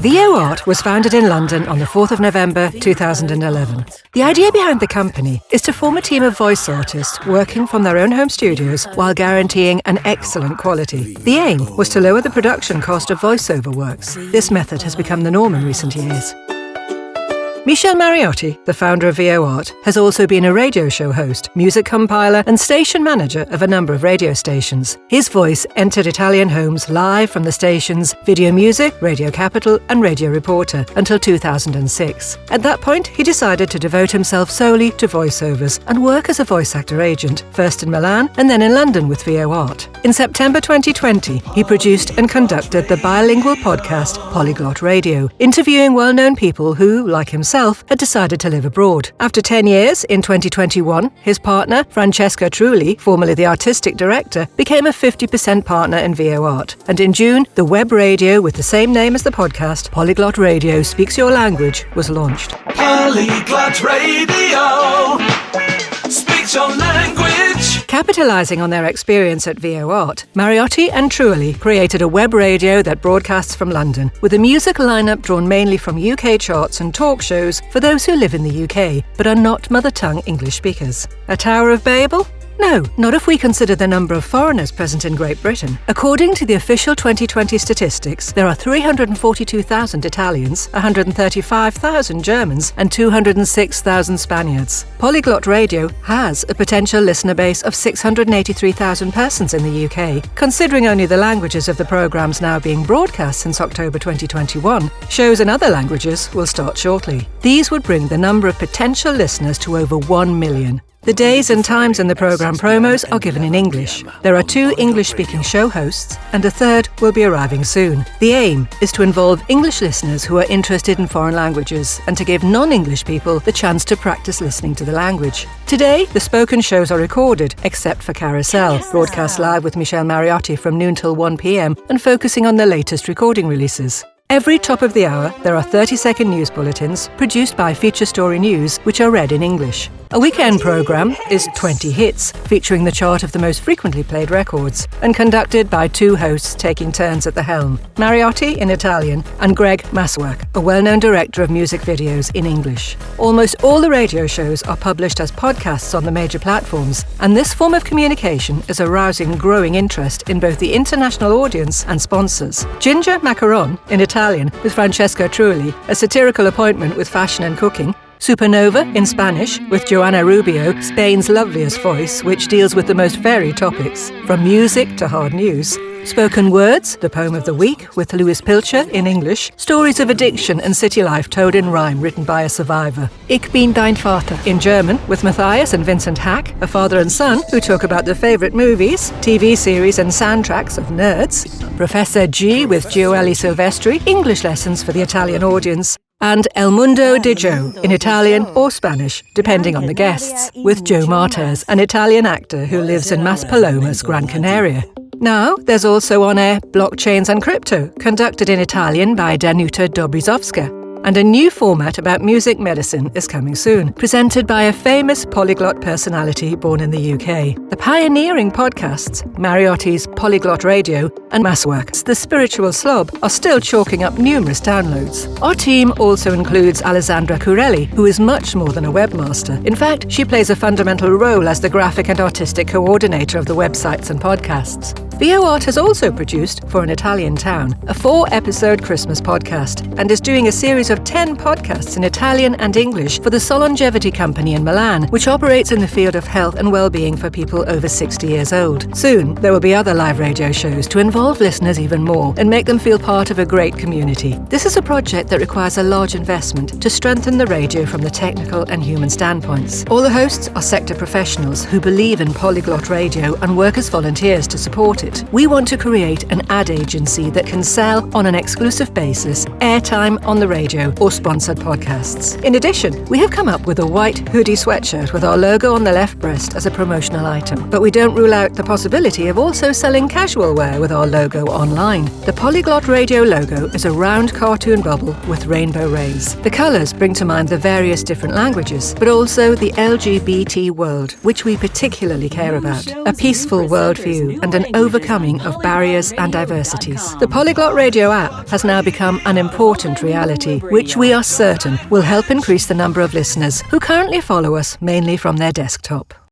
VO Art was founded in London on the 4th of November 2011. The idea behind the company is to form a team of voice artists working from their own home studios while guaranteeing an excellent quality. The aim was to lower the production cost of voiceover works. This method has become the norm in recent years. Michel Mariotti, the founder of VO Art, has also been a radio show host, music compiler and station manager of a number of radio stations. His voice entered Italian homes live from the stations Video Music, Radio Capital and Radio Reporter until 2006. At that point, he decided to devote himself solely to voiceovers and work as a voice actor agent, first in Milan and then in London with VO Art. In September 2020, he produced and conducted the bilingual podcast POLYGLOT Radio, interviewing well-known people who, like himself, had decided to live abroad. After 10 years, in 2021, his partner, Francesca Trulli, formerly the artistic director, became a 50% partner in VO Art. And in June, the web radio with the same name as the podcast, POLYGLOT Radio Speaks Your Language, was launched. POLYGLOT Radio speaks your language. Capitalising on their experience at VO Art, Mariotti and Trulli created a web radio that broadcasts from London, with a music lineup drawn mainly from UK charts and talk shows for those who live in the UK but are not mother tongue English speakers. A Tower of Babel? No, not if we consider the number of foreigners present in Great Britain. According to the official 2020 statistics, there are 342,000 Italians, 135,000 Germans and 206,000 Spaniards. POLYGLOT Radio has a potential listener base of 683,000 persons in the UK. Considering only the languages of the programmes now being broadcast since October 2021, shows in other languages will start shortly. These would bring the number of potential listeners to over 1 million. The days and times in the programme promos are given in English. There are 2 English-speaking show hosts and a third will be arriving soon. The aim is to involve English listeners who are interested in foreign languages and to give non-English people the chance to practice listening to the language. Today, the spoken shows are recorded, except for Carousel, broadcast live with Michel Mariotti from noon till 1 p.m. and focusing on the latest recording releases. Every top of the hour, there are 30-second news bulletins produced by Feature Story News, which are read in English. A weekend programme is 20 Hits, featuring the chart of the most frequently played records, and conducted by 2 hosts taking turns at the helm, Mariotti in Italian and Greg Maswak, a well-known director of music videos in English. Almost all the radio shows are published as podcasts on the major platforms, and this form of communication is arousing growing interest in both the international audience and sponsors. Ginger Macaron in Italian with Francesca Trulli, a satirical appointment with fashion and cooking. Supernova in Spanish with Joanna Rubio, Spain's loveliest voice, which deals with the most varied topics, from music to hard news. Spoken Words, the poem of the week, with Louis Pilcher in English, stories of addiction and city life told in rhyme written by a survivor. Ich bin dein Vater in German, with Matthias and Vincent Hack, a father and son who talk about their favourite movies, TV series and soundtracks of nerds. Professor G with Gioeli Silvestri, English lessons for the Italian audience. And El Mundo di Joe, in Italian or Spanish, depending on the guests, with Joe Martez, an Italian actor who lives in Maspalomas, Gran Canaria. Now, there's also on-air Blockchains and Crypto, conducted in Italian by Danuta Dobrizowska. And a new format about music medicine is coming soon, presented by a famous polyglot personality born in the UK. The pioneering podcasts, Mariotti's POLYGLOT Radio and Maswak's The Spiritual Slob, are still chalking up numerous downloads. Our team also includes Alessandra Curelli, who is much more than a webmaster. In fact, she plays a fundamental role as the graphic and artistic coordinator of the websites and podcasts. VO Art has also produced, for an Italian town, a 4-episode Christmas podcast and is doing a series of 10 podcasts in Italian and English for the Solongevity Company in Milan, which operates in the field of health and well-being for people over 60 years old. Soon, there will be other live radio shows to involve listeners even more and make them feel part of a great community. This is a project that requires a large investment to strengthen the radio from the technical and human standpoints. All the hosts are sector professionals who believe in polyglot radio and work as volunteers to support it. We want to create an ad agency that can sell on an exclusive basis airtime on the radio or sponsored podcasts. In addition, we have come up with a white hoodie sweatshirt with our logo on the left breast as a promotional item. But we don't rule out the possibility of also selling casual wear with our logo online. The POLYGLOT Radio logo is a round cartoon bubble with rainbow rays. The colours bring to mind the various different languages, but also the LGBT world, which we particularly care about. A peaceful worldview and an overcoming of barriers and diversities. The Polyglot Radio app has now become an important reality, which we are certain will help increase the number of listeners who currently follow us mainly from their desktop.